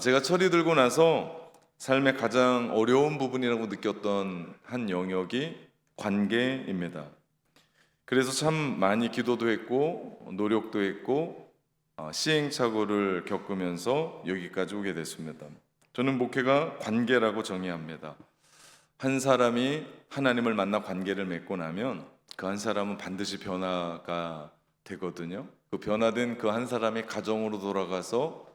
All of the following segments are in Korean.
제가 철이 들고 나서 삶의 가장 어려운 부분이라고 느꼈던 한 영역이 관계입니다. 그래서 참 많이 기도도 했고 노력도 했고 시행착오를 겪으면서 여기까지 오게 됐습니다. 저는 목회가 관계라고 정의합니다. 한 사람이 하나님을 만나 관계를 맺고 나면 그 한 사람은 반드시 변화가 되거든요. 그 변화된 그 한 사람이 가정으로 돌아가서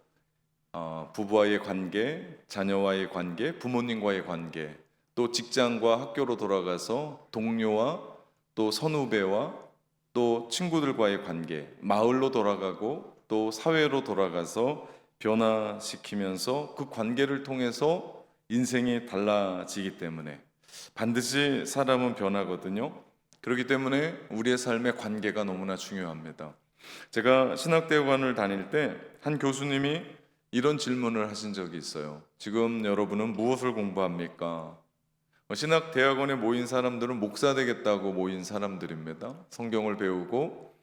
부부와의 관계, 자녀와의 관계, 부모님과의 관계, 또 직장과 학교로 돌아가서 동료와 또 선후배와 또 친구들과의 관계, 마을로 돌아가고 또 사회로 돌아가서 변화시키면서 그 관계를 통해서 인생이 달라지기 때문에 반드시 사람은 변하거든요. 그렇기 때문에 우리의 삶의 관계가 너무나 중요합니다. 제가 신학대학원을 다닐 때 한 교수님이 이런 질문을 하신 적이 있어요. 지금 여러분은 무엇을 공부합니까? 신학대학원에 모인 사람들은 목사 되겠다고 모인 사람들입니다. 성경을 배우고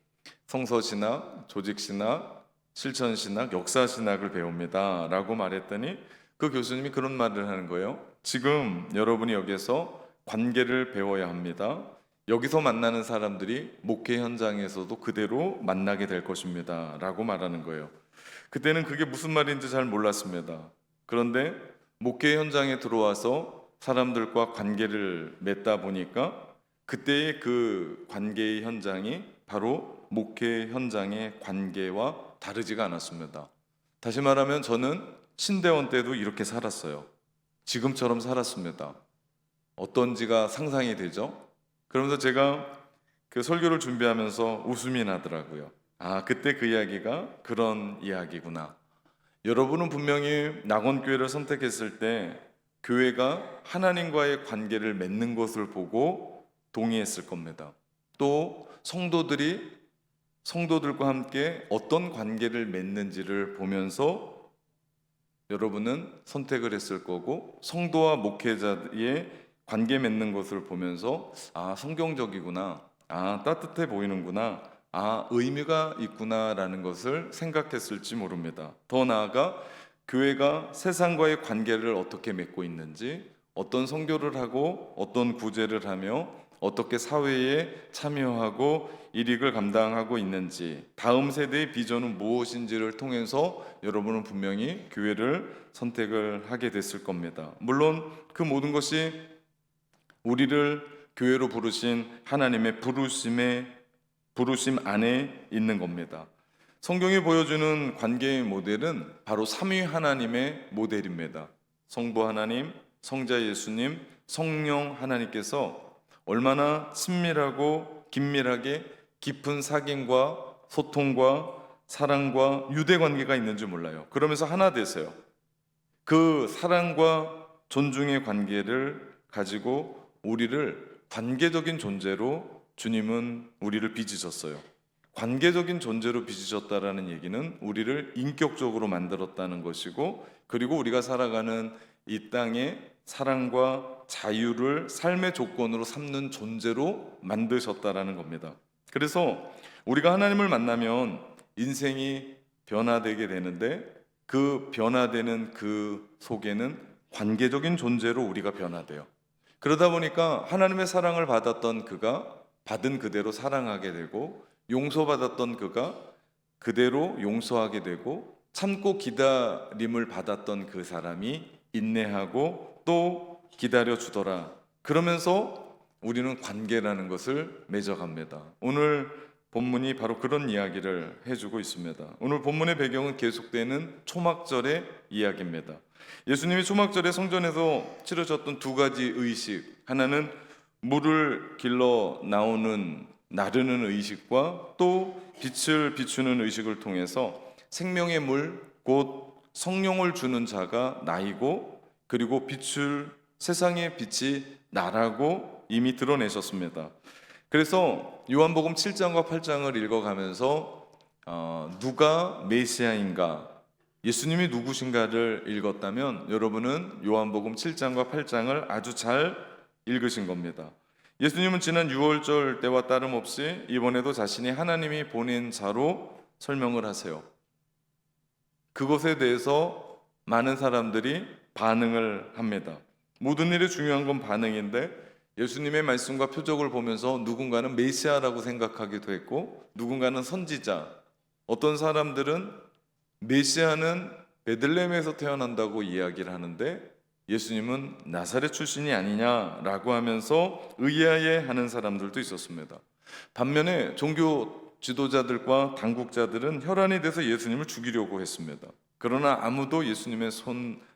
성서신학, 조직신학, 실천신학, 역사신학을 배웁니다 라고 말했더니 그 교수님이 그런 말을 하는 거예요. 지금 여러분이 여기서 관계를 배워야 합니다. 여기서 만나는 사람들이 목회 현장에서도 그대로 만나게 될 것입니다 라고 말하는 거예요. 그때는 그게 무슨 말인지 잘 몰랐습니다. 그런데 목회 현장에 들어와서 사람들과 관계를 맺다 보니까 그때의 그 관계의 현장이 바로 목회 현장의 관계와 다르지가 않았습니다. 다시 말하면 저는 신대원 때도 이렇게 살았어요. 지금처럼 살았습니다. 어떤지가 상상이 되죠? 그러면서 제가 그 설교를 준비하면서 웃음이 나더라고요. 그때 그 이야기가 그런 이야기구나. 여러분은 분명히 낙원교회를 선택했을 때 교회가 하나님과의 관계를 맺는 것을 보고 동의했을 겁니다. 또 성도들과 함께 어떤 관계를 맺는지를 보면서 여러분은 선택을 했을 거고, 성도와 목회자의 관계 맺는 것을 보면서 성경적이구나, 따뜻해 보이는구나, 의미가 있구나라는 것을 생각했을지 모릅니다. 더 나아가 교회가 세상과의 관계를 어떻게 맺고 있는지, 어떤 선교를 하고 어떤 구제를 하며 어떻게 사회에 참여하고 일익을 감당하고 있는지, 다음 세대의 비전은 무엇인지를 통해서 여러분은 분명히 교회를 선택을 하게 됐을 겁니다. 물론 그 모든 것이 우리를 교회로 부르신 하나님의 부르심 안에 있는 겁니다. 성경이 보여주는 관계의 모델은 바로 삼위 하나님의 모델입니다. 성부 하나님, 성자 예수님, 성령 하나님께서 얼마나 친밀하고 긴밀하게 깊은 사귐과 소통과 사랑과 유대 관계가 있는지 몰라요. 그러면서 하나 되세요. 그 사랑과 존중의 관계를 가지고 우리를 관계적인 존재로 주님은 우리를 빚으셨어요. 관계적인 존재로 빚으셨다라는 얘기는 우리를 인격적으로 만들었다는 것이고, 그리고 우리가 살아가는 이 땅에 사랑과 자유를 삶의 조건으로 삼는 존재로 만드셨다라는 겁니다. 그래서 우리가 하나님을 만나면 인생이 변화되게 되는데, 그 변화되는 그 속에는 관계적인 존재로 우리가 변화돼요. 그러다 보니까 하나님의 사랑을 받았던 그가 받은 그대로 사랑하게 되고, 용서받았던 그가 그대로 용서하게 되고, 참고 기다림을 받았던 그 사람이 인내하고 또 기다려주더라. 그러면서 우리는 관계라는 것을 맺어갑니다. 오늘 본문이 바로 그런 이야기를 해주고 있습니다. 오늘 본문의 배경은 계속되는 초막절의 이야기입니다. 예수님이 초막절에 성전에서 치르셨던 두 가지 의식, 하나는 물을 길러 나르는 의식과 또 빛을 비추는 의식을 통해서 생명의 물, 곧 성령을 주는 자가 나이고, 그리고 세상의 빛이 나라고 이미 드러내셨습니다. 그래서 요한복음 7장과 8장을 읽어가면서 누가 메시아인가, 예수님이 누구신가를 읽었다면 여러분은 요한복음 7장과 8장을 아주 잘 읽으신 겁니다. 예수님은 지난 6월절 때와 다름없이 이번에도 자신이 하나님이 보낸 자로 설명을 하세요. 그것에 대해서 많은 사람들이 반응을 합니다. 모든 일에 중요한 건 반응인데 예수님의 말씀과 표적을 보면서 누군가는 메시아라고 생각하기도 했고 누군가는 선지자, 어떤 사람들은 메시아는 베들레헴에서 태어난다고 이야기를 하는데 예수님은 나사렛 출신이 아니냐라고 하면서 의아해하는 사람들도 있었습니다. 반면에 종교 지도자들과 당국자들은 혈안이 돼서 예수님을 죽이려고 했습니다. 그러나 아무도 예수님의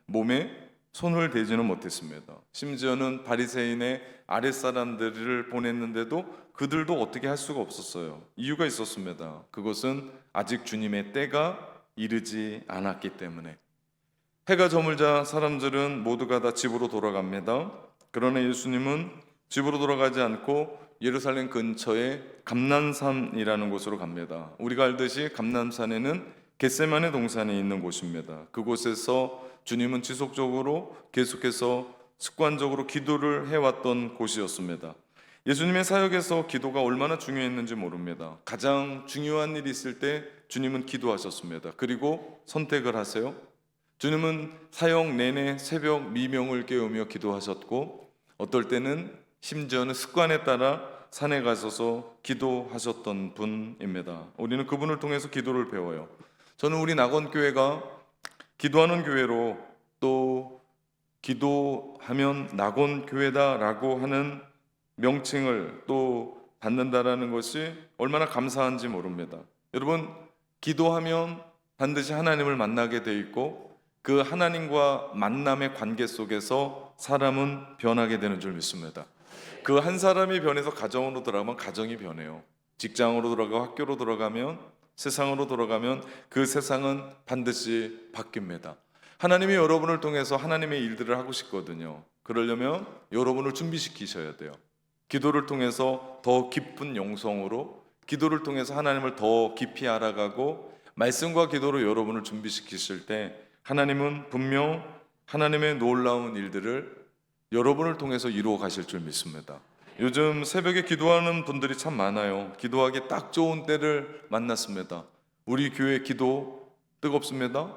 몸에 손을 대지는 못했습니다. 심지어는 바리새인의 아랫사람들을 보냈는데도 그들도 어떻게 할 수가 없었어요. 이유가 있었습니다. 그것은 아직 주님의 때가 이르지 않았기 때문에. 해가 저물자 사람들은 모두가 다 집으로 돌아갑니다. 그러나 예수님은 집으로 돌아가지 않고 예루살렘 근처에 감난산이라는 곳으로 갑니다. 우리가 알듯이 감난산에는 겟세마네 동산이 있는 곳입니다. 그곳에서 주님은 지속적으로 계속해서 습관적으로 기도를 해왔던 곳이었습니다. 예수님의 사역에서 기도가 얼마나 중요했는지 모릅니다. 가장 중요한 일이 있을 때 주님은 기도하셨습니다. 그리고 선택을 하세요. 주님은 사역 내내 새벽 미명을 깨우며 기도하셨고 어떨 때는 심지어는 습관에 따라 산에 가셔서 기도하셨던 분입니다. 우리는 그분을 통해서 기도를 배워요. 저는 우리 낙원교회가 기도하는 교회로 또 기도하면 낙원교회다라고 하는 명칭을 또 받는다라는 것이 얼마나 감사한지 모릅니다. 여러분, 기도하면 반드시 하나님을 만나게 돼 있고 그 하나님과 만남의 관계 속에서 사람은 변하게 되는 줄 믿습니다. 그 한 사람이 변해서 가정으로 들어가면 가정이 변해요. 직장으로 들어가고 학교로 들어가면 세상으로 돌아가면 그 세상은 반드시 바뀝니다. 하나님이 여러분을 통해서 하나님의 일들을 하고 싶거든요. 그러려면 여러분을 준비시키셔야 돼요. 기도를 통해서 더 깊은 영성으로, 기도를 통해서 하나님을 더 깊이 알아가고 말씀과 기도로 여러분을 준비시키실 때 하나님은 분명 하나님의 놀라운 일들을 여러분을 통해서 이루어 가실 줄 믿습니다. 요즘 새벽에 기도하는 분들이 참 많아요. 기도하기 딱 좋은 때를 만났습니다. 우리 교회 기도 뜨겁습니다.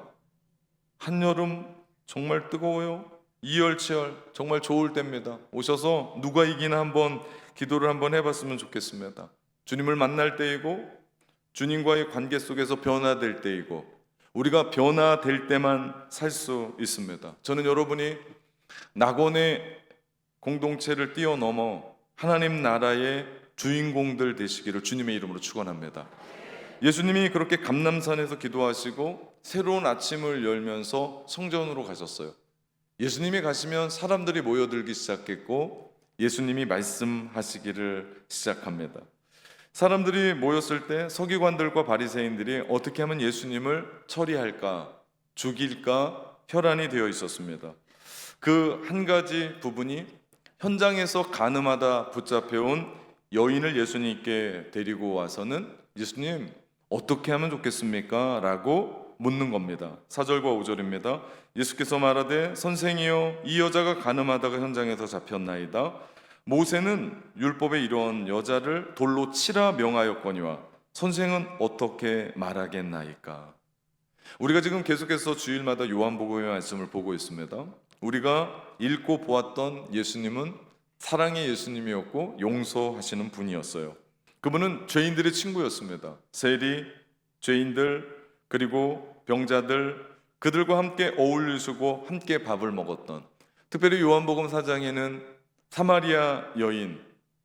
한여름 정말 뜨거워요. 이열치열 정말 좋을 때입니다. 오셔서 누가 이기나 한번 기도를 한번 해봤으면 좋겠습니다. 주님을 만날 때이고 주님과의 관계 속에서 변화될 때이고 우리가 변화될 때만 살 수 있습니다. 저는 여러분이 낙원의 공동체를 뛰어넘어 하나님 나라의 주인공들 되시기를 주님의 이름으로 축원합니다. 예수님이 그렇게 감람산에서 기도하시고 새로운 아침을 열면서 성전으로 가셨어요. 예수님이 가시면 사람들이 모여들기 시작했고 예수님이 말씀하시기를 시작합니다. 사람들이 모였을 때 서기관들과 바리새인들이 어떻게 하면 예수님을 처리할까, 죽일까 혈안이 되어 있었습니다. 그 한 가지 부분이 현장에서 간음하다 붙잡혀온 여인을 예수님께 데리고 와서는 예수님 어떻게 하면 좋겠습니까? 라고 묻는 겁니다. 4절과 5절입니다. 예수께서 말하되 선생이여 이 여자가 간음하다가 현장에서 잡혔나이다. 모세는 율법에 이런 여자를 돌로 치라 명하였거니와 선생은 어떻게 말하겠나이까? 우리가 지금 계속해서 주일마다 요한복음의 말씀을 보고 있습니다. 우리가 읽고 보았던 예수님은 사랑의 예수님이었고 용서하시는 분이었어요. 그분은 죄인들의 친구였습니다. 세리, 죄인들, 그리고 병자들, 그들과 함께 어울리시고 함께 밥을 먹었던, 특별히 요한복음 4장에는 사마리아 여인,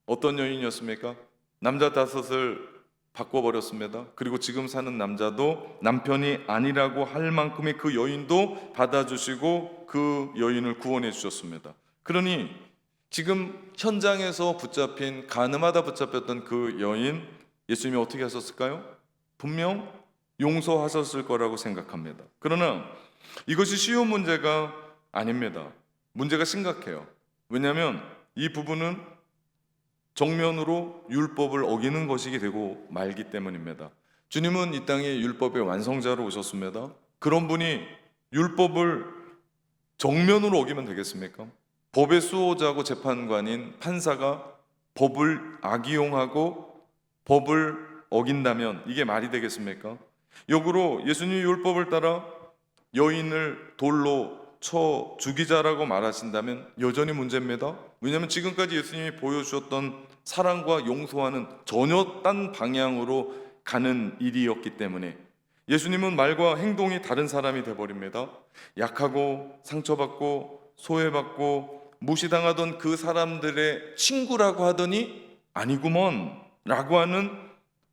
어떤 여인이었습니까? 남자 5을 바꿔버렸습니다. 그리고 지금 사는 남자도 남편이 아니라고 할 만큼의 그 여인도 받아주시고 그 여인을 구원해 주셨습니다. 그러니 지금 현장에서 붙잡힌, 간음하다 붙잡혔던 그 여인, 예수님이 어떻게 하셨을까요? 분명 용서하셨을 거라고 생각합니다. 그러나 이것이 쉬운 문제가 아닙니다. 문제가 심각해요. 왜냐하면 이 부분은 정면으로 율법을 어기는 것이 되고 말기 때문입니다. 주님은 이 땅에 율법의 완성자로 오셨습니다. 그런 분이 율법을 정면으로 어기면 되겠습니까? 법의 수호자고 재판관인 판사가 법을 악이용하고 법을 어긴다면 이게 말이 되겠습니까? 역으로 예수님이 율법을 따라 여인을 돌로 쳐 죽이자라고 말하신다면 여전히 문제입니다. 왜냐하면 지금까지 예수님이 보여주셨던 사랑과 용서와는 전혀 딴 방향으로 가는 일이었기 때문에 예수님은 말과 행동이 다른 사람이 되어버립니다. 약하고 상처받고 소외받고 무시당하던 그 사람들의 친구라고 하더니 아니구먼 라고 하는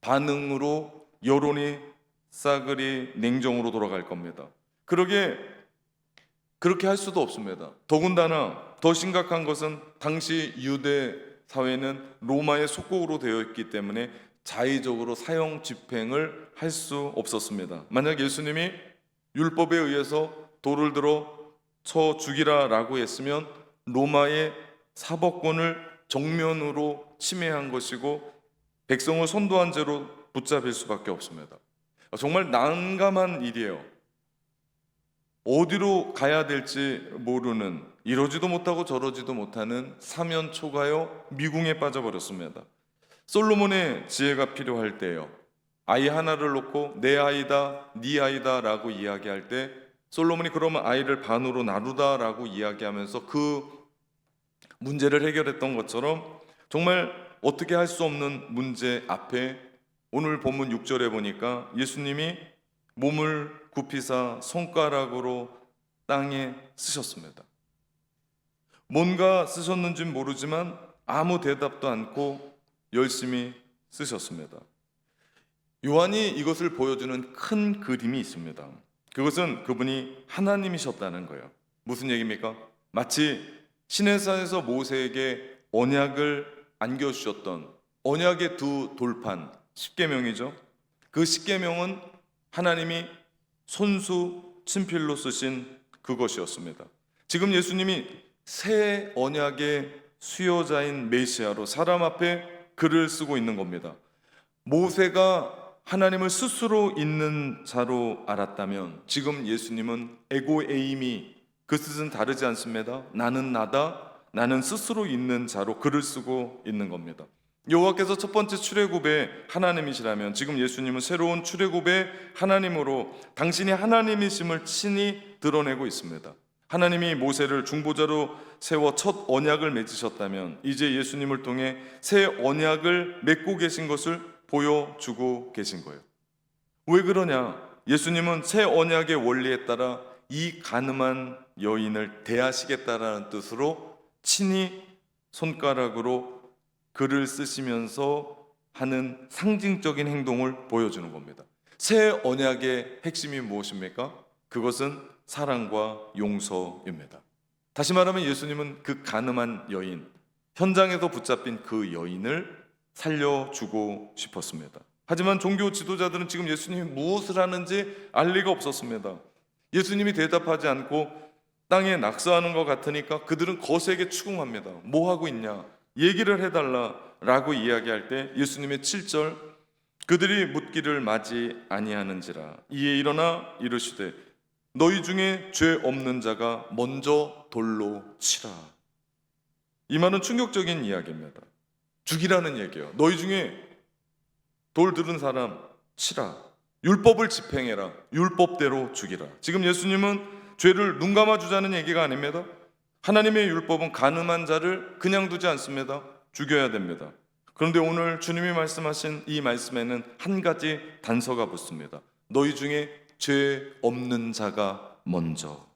반응으로 여론이 싸그리 냉정으로 돌아갈 겁니다. 그렇게 할 수도 없습니다. 더군다나 더 심각한 것은 당시 유대 사회는 로마의 속국으로 되어 있기 때문에 자의적으로 사형 집행을 할 수 없었습니다. 만약 예수님이 율법에 의해서 돌을 들어 쳐 죽이라 라고 했으면 로마의 사법권을 정면으로 침해한 것이고 백성을 선도한 죄로 붙잡힐 수밖에 없습니다. 정말 난감한 일이에요. 어디로 가야 될지 모르는, 이러지도 못하고 저러지도 못하는 사면초가요 미궁에 빠져버렸습니다. 솔로몬의 지혜가 필요할 때요, 아이 하나를 놓고 내 아이다, 네 아이다 라고 이야기할 때 솔로몬이 그러면 아이를 반으로 나누다 라고 이야기하면서 그 문제를 해결했던 것처럼 정말 어떻게 할 수 없는 문제 앞에 오늘 본문 6절에 보니까 예수님이 몸을 굽히사 손가락으로 땅에 쓰셨습니다. 뭔가 쓰셨는지는 모르지만 아무 대답도 않고 열심히 쓰셨습니다. 요한이 이것을 보여주는 큰 그림이 있습니다. 그것은 그분이 하나님이셨다는 거예요. 무슨 얘기입니까? 마치 시내산에서 모세에게 언약을 안겨주셨던 언약의 두 돌판, 십계명이죠. 그 십계명은 하나님이 손수 친필로 쓰신 그것이었습니다. 지금 예수님이 새 언약의 수요자인 메시아로 사람 앞에 글을 쓰고 있는 겁니다. 모세가 하나님을 스스로 있는 자로 알았다면 지금 예수님은 에고에이미, 그 뜻은 다르지 않습니다. 나는 나다, 나는 스스로 있는 자로 글을 쓰고 있는 겁니다. 여호와께서 첫 번째 출애굽의 하나님이시라면 지금 예수님은 새로운 출애굽의 하나님으로 당신이 하나님이심을 친히 드러내고 있습니다. 하나님이 모세를 중보자로 세워 첫 언약을 맺으셨다면 이제 예수님을 통해 새 언약을 맺고 계신 것을 보여주고 계신 거예요. 왜 그러냐? 예수님은 새 언약의 원리에 따라 이 가늠한 여인을 대하시겠다라는 뜻으로 친히 손가락으로 글을 쓰시면서 하는 상징적인 행동을 보여주는 겁니다. 새 언약의 핵심이 무엇입니까? 그것은 사랑과 용서입니다. 다시 말하면 예수님은 그 가늠한 여인, 현장에서 붙잡힌 그 여인을 살려주고 싶었습니다. 하지만 종교 지도자들은 지금 예수님이 무엇을 하는지 알 리가 없었습니다. 예수님이 대답하지 않고 땅에 낙서하는 것 같으니까 그들은 거세게 추궁합니다. 뭐 하고 있냐? 얘기를 해달라라고 이야기할 때 예수님의 7절, 그들이 묻기를 마지 아니하는지라 이에 일어나 이르시되 너희 중에 죄 없는 자가 먼저 돌로 치라. 이 말은 충격적인 이야기입니다. 죽이라는 얘기예요. 너희 중에 돌 들은 사람 치라. 율법을 집행해라. 율법대로 죽이라. 지금 예수님은 죄를 눈 감아주자는 얘기가 아닙니다. 하나님의 율법은 가늠한 자를 그냥 두지 않습니다. 죽여야 됩니다. 그런데 오늘 주님이 말씀하신 이 말씀에는 한 가지 단서가 붙습니다. 너희 중에 죄 없는 자가 먼저.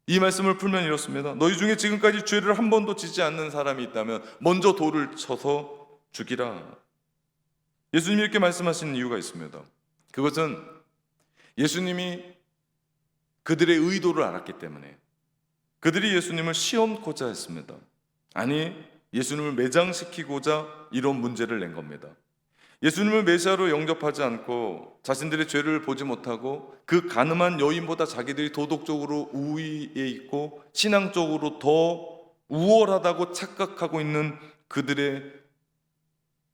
이 말씀을 풀면 이렇습니다. 너희 중에 지금까지 죄를 한 번도 지지 않는 사람이 있다면 먼저 돌을 쳐서 죽이라. 예수님이 이렇게 말씀하시는 이유가 있습니다. 그것은 예수님이 그들의 의도를 알았기 때문에 그들이 예수님을 시험코자 했습니다. 아니, 예수님을 매장시키고자 이런 문제를 낸 겁니다. 예수님을 메시아로 영접하지 않고 자신들의 죄를 보지 못하고 그 가늠한 여인보다 자기들이 도덕적으로 우위에 있고 신앙적으로 더 우월하다고 착각하고 있는 그들의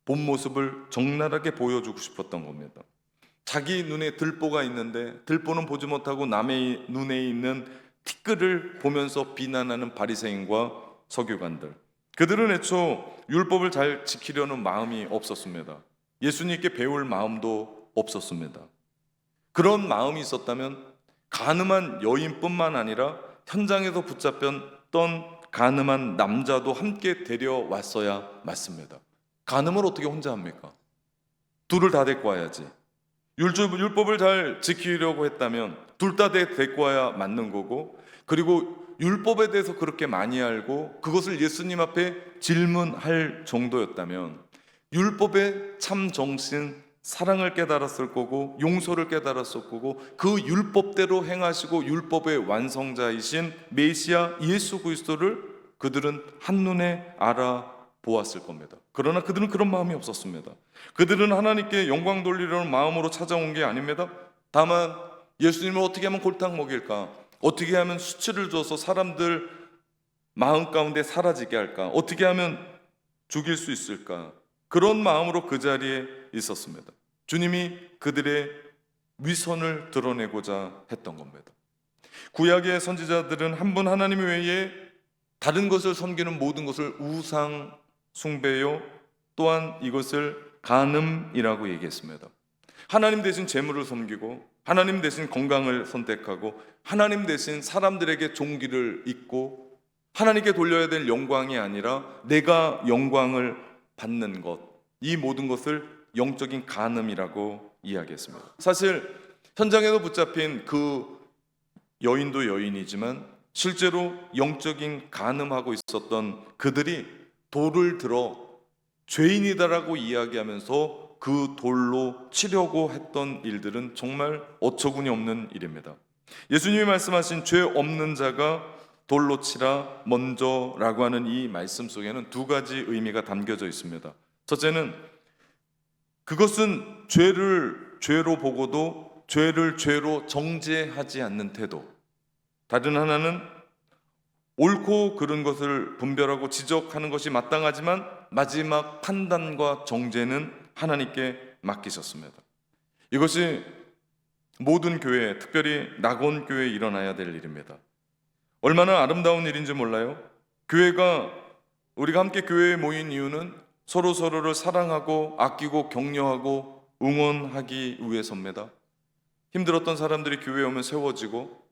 본 모습을 적나라하게 보여주고 싶었던 겁니다. 자기 눈에 들보가 있는데 들보는 보지 못하고 남의 눈에 있는 티끌을 보면서 비난하는 바리새인과 서기관들, 그들은 애초 율법을 잘 지키려는 마음이 없었습니다. 예수님께 배울 마음도 없었습니다. 그런 마음이 있었다면 가늠한 여인뿐만 아니라 현장에서 붙잡혔던 가늠한 남자도 함께 데려왔어야 맞습니다. 가늠을 어떻게 혼자 합니까? 둘을 다 데리고 와야지. 율법을 잘 지키려고 했다면 둘 다 데리고 와야 맞는 거고, 그리고 율법에 대해서 그렇게 많이 알고 그것을 예수님 앞에 질문할 정도였다면 율법의 참 정신, 사랑을 깨달았을 거고 용서를 깨달았을 거고 그 율법대로 행하시고 율법의 완성자이신 메시아 예수 그리스도를 그들은 한눈에 알아보았을 겁니다. 그러나 그들은 그런 마음이 없었습니다. 그들은 하나님께 영광 돌리려는 마음으로 찾아온 게 아닙니다. 다만 예수님을 어떻게 하면 골탕 먹일까? 어떻게 하면 수치를 줘서 사람들 마음 가운데 사라지게 할까? 어떻게 하면 죽일 수 있을까? 그런 마음으로 그 자리에 있었습니다. 주님이 그들의 위선을 드러내고자 했던 겁니다. 구약의 선지자들은 한 분 하나님 외에 다른 것을 섬기는 모든 것을 우상 숭배요, 또한 이것을 간음이라고 얘기했습니다. 하나님 대신 재물을 섬기고 하나님 대신 건강을 선택하고 하나님 대신 사람들에게 종기를 잇고 하나님께 돌려야 될 영광이 아니라 내가 영광을 받는 것, 이 모든 것을 영적인 간음이라고 이야기했습니다. 사실 현장에서 붙잡힌 그 여인도 여인이지만 실제로 영적인 간음하고 있었던 그들이 돌을 들어 죄인이다라고 이야기하면서 그 돌로 치려고 했던 일들은 정말 어처구니 없는 일입니다. 예수님이 말씀하신 죄 없는 자가 돌로 치라 먼저라고 하는 이 말씀 속에는 두 가지 의미가 담겨져 있습니다. 첫째는 그것은 죄를 죄로 보고도 죄를 죄로 정죄하지 않는 태도. 다른 하나는 옳고 그른 것을 분별하고 지적하는 것이 마땅하지만 마지막 판단과 정죄는 하나님께 맡기셨습니다. 이것이 모든 교회, 특별히 낙원 교회에 일어나야 될 일입니다. 얼마나 아름다운 일인지 몰라요? 교회가, 우리가 함께 교회에 모인 이유는 서로를 사랑하고 아끼고 격려하고 응원하기 위해서입니다. 힘들었던 사람들이 교회에 오면 세워지고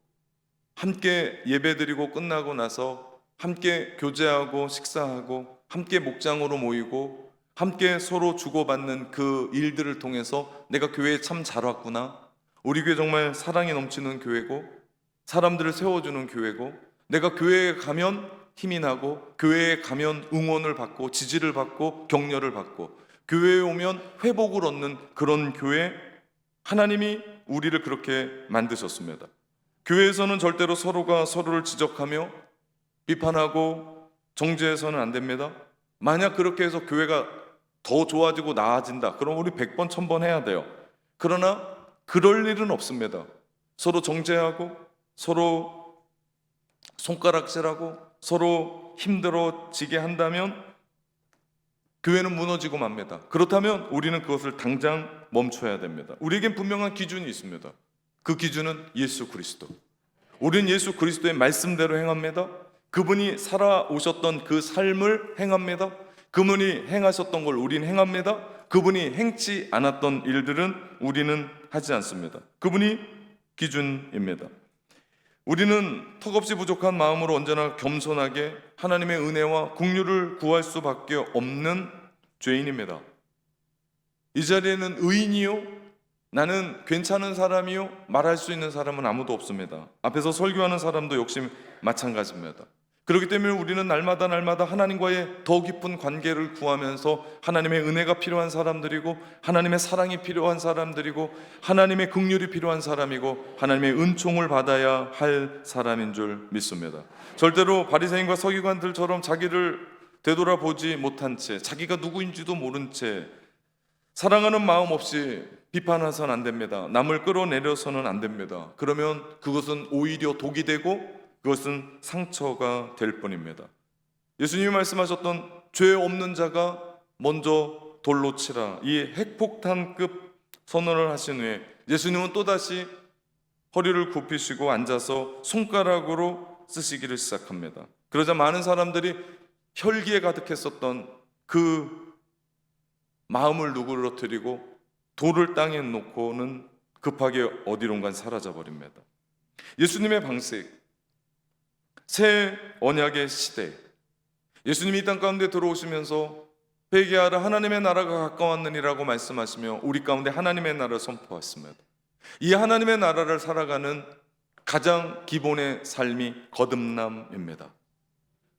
함께 예배드리고 끝나고 나서 함께 교제하고 식사하고 함께 목장으로 모이고 함께 서로 주고받는 그 일들을 통해서 내가 교회에 참 잘 왔구나, 우리 교회 정말 사랑이 넘치는 교회고 사람들을 세워주는 교회고 내가 교회에 가면 힘이 나고 교회에 가면 응원을 받고 지지를 받고 격려를 받고 교회에 오면 회복을 얻는 그런 교회, 하나님이 우리를 그렇게 만드셨습니다. 교회에서는 절대로 서로가 서로를 지적하며 비판하고 정죄해서는 안 됩니다. 만약 그렇게 해서 교회가 더 좋아지고 나아진다, 그럼 우리 100번 1000번 해야 돼요. 그러나 그럴 일은 없습니다. 서로 정죄하고 서로 손가락질하고 서로 힘들어지게 한다면 교회는 무너지고 맙니다. 그렇다면 우리는 그것을 당장 멈춰야 됩니다. 우리에겐 분명한 기준이 있습니다. 그 기준은 예수 그리스도. 우리는 예수 그리스도의 말씀대로 행합니다. 그분이 살아오셨던 그 삶을 행합니다. 그분이 행하셨던 걸 우리는 행합니다. 그분이 행치 않았던 일들은 우리는 하지 않습니다. 그분이 기준입니다. 우리는 턱없이 부족한 마음으로 언제나 겸손하게 하나님의 은혜와 긍휼을 구할 수밖에 없는 죄인입니다. 이 자리에는 의인이요, 나는 괜찮은 사람이요 말할 수 있는 사람은 아무도 없습니다. 앞에서 설교하는 사람도 역시 마찬가지입니다. 그렇기 때문에 우리는 날마다 하나님과의 더 깊은 관계를 구하면서 하나님의 은혜가 필요한 사람들이고 하나님의 사랑이 필요한 사람들이고 하나님의 긍휼이 필요한 사람이고 하나님의 은총을 받아야 할 사람인 줄 믿습니다. 절대로 바리새인과 서기관들처럼 자기를 되돌아보지 못한 채 자기가 누구인지도 모른 채 사랑하는 마음 없이 비판해서는 안 됩니다. 남을 끌어내려서는 안 됩니다. 그러면 그것은 오히려 독이 되고 그것은 상처가 될 뿐입니다. 예수님이 말씀하셨던 죄 없는 자가 먼저 돌로 치라, 이 핵폭탄급 선언을 하신 후에 예수님은 또다시 허리를 굽히시고 앉아서 손가락으로 쓰시기를 시작합니다. 그러자 많은 사람들이 혈기에 가득했었던 그 마음을 누그러뜨리고 돌을 땅에 놓고는 급하게 어디론가 사라져 버립니다. 예수님의 방식, 새 언약의 시대, 예수님이 이 땅 가운데 들어오시면서 회개하라 하나님의 나라가 가까웠느니라고 말씀하시며 우리 가운데 하나님의 나라를 선포했습니다. 이 하나님의 나라를 살아가는 가장 기본의 삶이 거듭남입니다.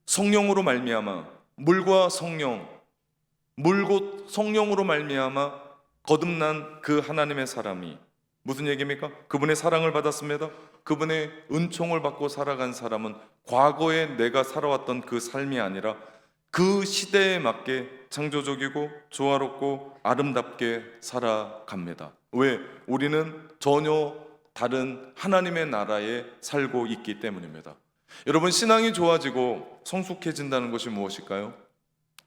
성령으로 말미암아, 물과 성령, 물 곧 성령으로 말미암아 거듭난 그 하나님의 사람이 무슨 얘기입니까? 그분의 사랑을 받았습니다. 그분의 은총을 받고 살아간 사람은 과거에 내가 살아왔던 그 삶이 아니라 그 시대에 맞게 창조적이고 조화롭고 아름답게 살아갑니다. 왜? 우리는 전혀 다른 하나님의 나라에 살고 있기 때문입니다. 여러분, 신앙이 좋아지고 성숙해진다는 것이 무엇일까요?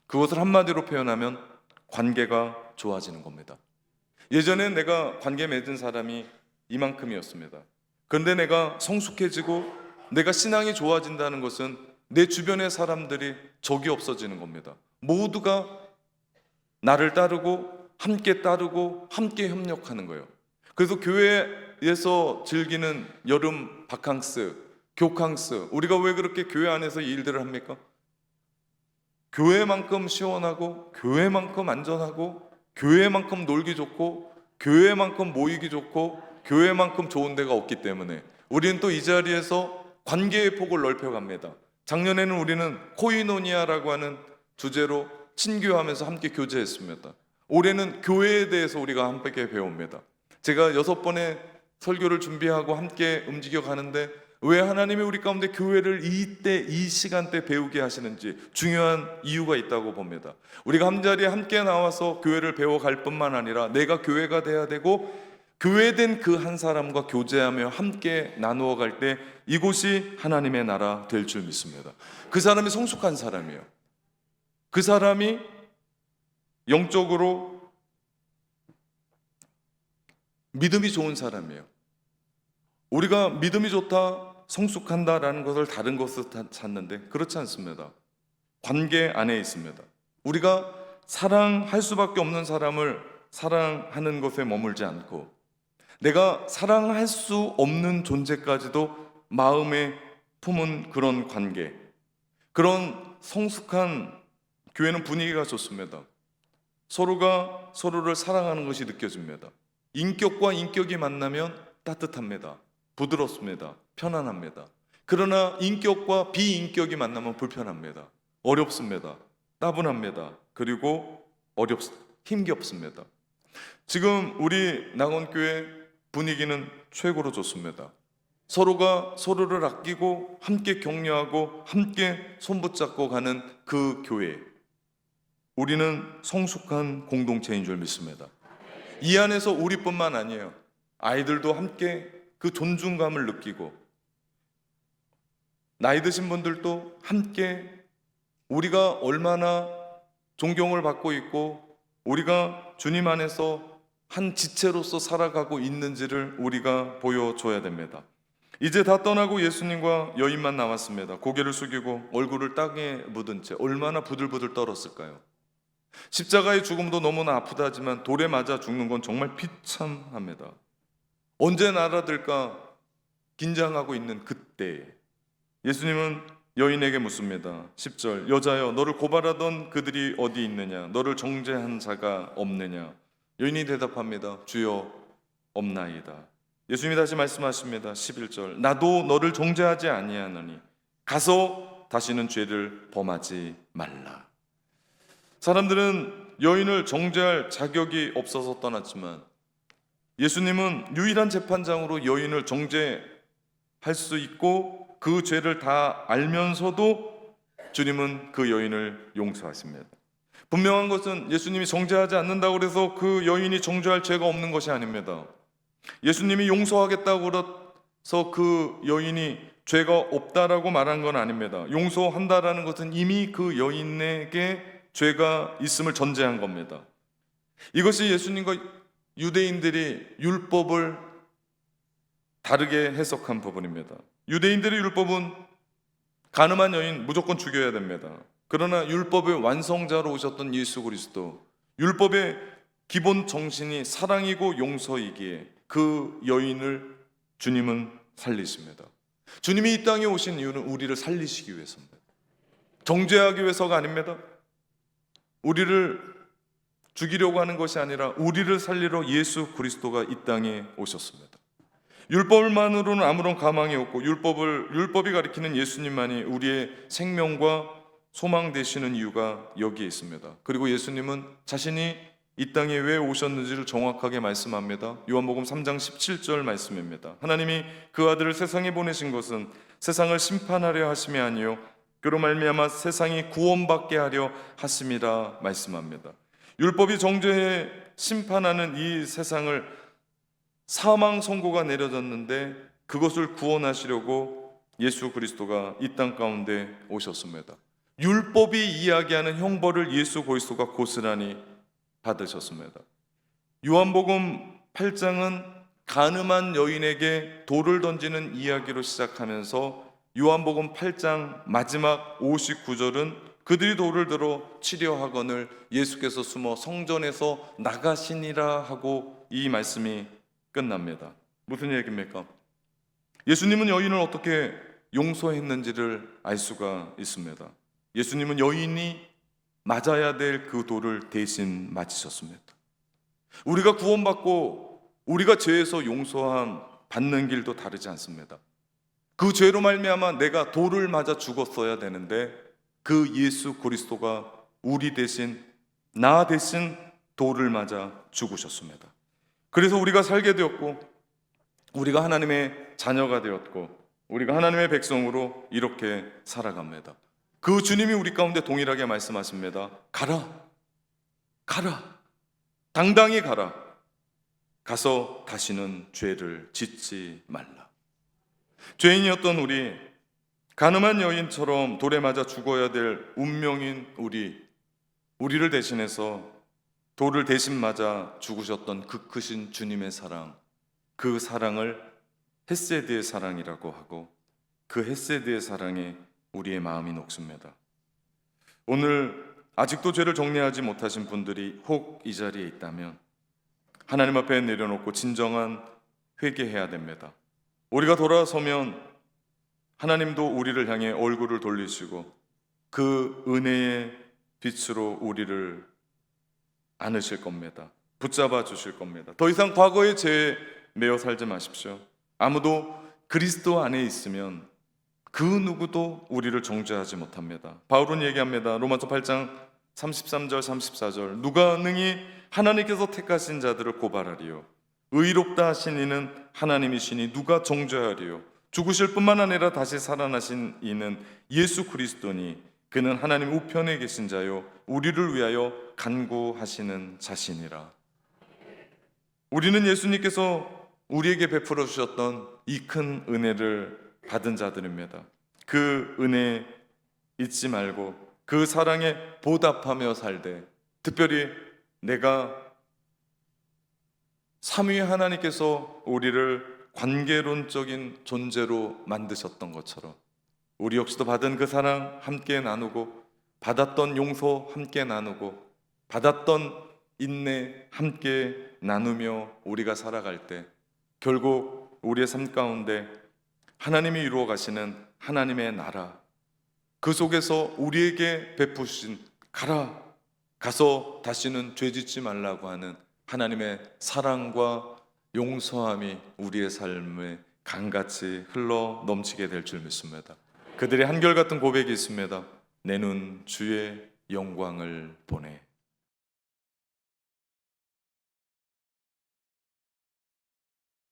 그것을 한마디로 표현하면 관계가 좋아지는 겁니다. 예전에 내가 관계 맺은 사람이 이만큼이었습니다. 그런데 내가 성숙해지고 내가 신앙이 좋아진다는 것은 내 주변의 사람들이 적이 없어지는 겁니다. 모두가 나를 따르고 함께 협력하는 거예요. 그래서 교회에서 즐기는 여름 바캉스, 교캉스, 우리가 왜 그렇게 교회 안에서 이 일들을 합니까? 교회만큼 시원하고 교회만큼 안전하고 교회만큼 놀기 좋고 교회만큼 모이기 좋고 교회만큼 좋은 데가 없기 때문에 우리는 또 이 자리에서 관계의 폭을 넓혀갑니다. 작년에는 우리는 코이노니아라고 하는 주제로 친교하면서 함께 교제했습니다. 올해는 교회에 대해서 우리가 함께 배웁니다. 제가 6번의 설교를 준비하고 함께 움직여 가는데 왜 하나님이 우리 가운데 교회를 이 시간대 배우게 하시는지 중요한 이유가 있다고 봅니다. 우리가 한자리에 함께 나와서 교회를 배워갈 뿐만 아니라 내가 교회가 돼야 되고 교회된 그 한 사람과 교제하며 함께 나누어 갈 때 이곳이 하나님의 나라 될 줄 믿습니다. 그 사람이 성숙한 사람이에요. 그 사람이 영적으로 믿음이 좋은 사람이에요. 우리가 믿음이 좋다, 성숙한다라는 것을 다른 것을 찾는데 그렇지 않습니다. 관계 안에 있습니다. 우리가 사랑할 수밖에 없는 사람을 사랑하는 것에 머물지 않고 내가 사랑할 수 없는 존재까지도 마음에 품은 그런 관계, 그런 성숙한 교회는 분위기가 좋습니다. 서로가 서로를 사랑하는 것이 느껴집니다. 인격과 인격이 만나면 따뜻합니다. 부드럽습니다. 편안합니다. 그러나 인격과 비인격이 만나면 불편합니다. 어렵습니다. 따분합니다. 그리고 힘겹습니다. 지금 우리 낙원교회 분위기는 최고로 좋습니다. 서로가 서로를 아끼고 함께 격려하고 함께 손붙잡고 가는 그 교회, 우리는 성숙한 공동체인 줄 믿습니다. 이 안에서 우리뿐만 아니에요. 아이들도 함께 그 존중감을 느끼고 나이 드신 분들도 함께 우리가 얼마나 존경을 받고 있고 우리가 주님 안에서 한 지체로서 살아가고 있는지를 우리가 보여줘야 됩니다. 이제 다 떠나고 예수님과 여인만 남았습니다. 고개를 숙이고 얼굴을 땅에 묻은 채 얼마나 부들부들 떨었을까요? 십자가의 죽음도 너무나 아프다지만 돌에 맞아 죽는 건 정말 비참합니다. 언제 날아들까 긴장하고 있는 그때 예수님은 여인에게 묻습니다. 10절, 여자여 너를 고발하던 그들이 어디 있느냐? 너를 정죄한 자가 없느냐? 여인이 대답합니다. 주여 없나이다. 예수님이 다시 말씀하십니다. 11절, 나도 너를 정죄하지 아니하노니 가서 다시는 죄를 범하지 말라. 사람들은 여인을 정죄할 자격이 없어서 떠났지만 예수님은 유일한 재판장으로 여인을 정죄할 수 있고 그 죄를 다 알면서도 주님은 그 여인을 용서하십니다. 분명한 것은 예수님이 정죄하지 않는다고 해서 그 여인이 정죄할 죄가 없는 것이 아닙니다. 예수님이 용서하겠다고 그래서 그 여인이 죄가 없다라고 말한 건 아닙니다. 용서한다라는 것은 이미 그 여인에게 죄가 있음을 전제한 겁니다. 이것이 예수님과 유대인들이 율법을 다르게 해석한 부분입니다. 유대인들의 율법은 간음한 여인 무조건 죽여야 됩니다. 그러나 율법의 완성자로 오셨던 예수 그리스도, 율법의 기본 정신이 사랑이고 용서이기에 그 여인을 주님은 살리십니다. 주님이 이 땅에 오신 이유는 우리를 살리시기 위해서입니다. 정죄하기 위해서가 아닙니다. 우리를 죽이려고 하는 것이 아니라 우리를 살리러 예수 그리스도가 이 땅에 오셨습니다. 율법만으로는 아무런 가망이 없고 율법이 가리키는 예수님만이 우리의 생명과 소망 되시는 이유가 여기에 있습니다. 그리고 예수님은 자신이 이 땅에 왜 오셨는지를 정확하게 말씀합니다. 요한복음 3장 17절 말씀입니다. 하나님이 그 아들을 세상에 보내신 것은 세상을 심판하려 하심이 아니요 그로 말미암아 세상이 구원받게 하려 하심이라 말씀합니다. 율법이 정죄해 심판하는 이 세상을 사망 선고가 내려졌는데 그것을 구원하시려고 예수 그리스도가 이 땅 가운데 오셨습니다. 율법이 이야기하는 형벌을 예수 그리스도가 고스란히 받으셨습니다. 요한복음 8장은 간음한 여인에게 돌을 던지는 이야기로 시작하면서 요한복음 8장 마지막 59절은 그들이 돌을 들어 치려하거늘 예수께서 숨어 성전에서 나가시니라 하고 이 말씀이 끝납니다. 무슨 얘기입니까? 예수님은 여인을 어떻게 용서했는지를 알 수가 있습니다. 예수님은 여인이 맞아야 될 그 돌을 대신 맞으셨습니다. 우리가 구원받고 우리가 죄에서 용서함 받는 길도 다르지 않습니다. 그 죄로 말미암아 내가 돌을 맞아 죽었어야 되는데 그 예수 그리스도가 우리 대신 나 대신 돌을 맞아 죽으셨습니다. 그래서 우리가 살게 되었고 우리가 하나님의 자녀가 되었고 우리가 하나님의 백성으로 이렇게 살아갑니다. 그 주님이 우리 가운데 동일하게 말씀하십니다. 가라, 가라, 당당히 가라. 가서 다시는 죄를 짓지 말라. 죄인이었던 우리, 간음한 여인처럼 돌에 맞아 죽어야 될 운명인 우리를 대신해서 돌을 대신 맞아 죽으셨던 그 크신 주님의 사랑, 그 사랑을 헤세드의 사랑이라고 하고 그 헤세드의 사랑에 우리의 마음이 녹습니다. 오늘 아직도 죄를 정리하지 못하신 분들이 혹 이 자리에 있다면 하나님 앞에 내려놓고 진정한 회개해야 됩니다. 우리가 돌아서면 하나님도 우리를 향해 얼굴을 돌리시고 그 은혜의 빛으로 우리를 안으실 겁니다. 붙잡아 주실 겁니다. 더 이상 과거의 죄에 매여 살지 마십시오. 아무도 그리스도 안에 있으면 그 누구도 우리를 정죄하지 못합니다. 바울은 얘기합니다. 로마서 8장 33절 34절 누가 능히 하나님께서 택하신 자들을 고발하리요 의롭다 하신 이는 하나님이시니 누가 정죄하리요 죽으실 뿐만 아니라 다시 살아나신 이는 예수 그리스도니 그는 하나님 우편에 계신 자요 우리를 위하여 간구하시는 자신이라. 우리는 예수님께서 우리에게 베풀어 주셨던 이 큰 은혜를 받은 자들입니다. 그 은혜 잊지 말고 그 사랑에 보답하며 살되 특별히 내가 삼위 하나님께서 우리를 관계론적인 존재로 만드셨던 것처럼 우리 역시도 받은 그 사랑 함께 나누고 받았던 용서 함께 나누고 받았던 인내 함께 나누며 우리가 살아갈 때 결국 우리의 삶 가운데 하나님이 이루어 가시는 하나님의 나라 그 속에서 우리에게 베푸신 가서 다시는 죄 짓지 말라고 하는 하나님의 사랑과 용서함이 우리의 삶에 강같이 흘러 넘치게 될 줄 믿습니다. 그들의 한결같은 고백이 있습니다. 내 눈 주의 영광을 보내.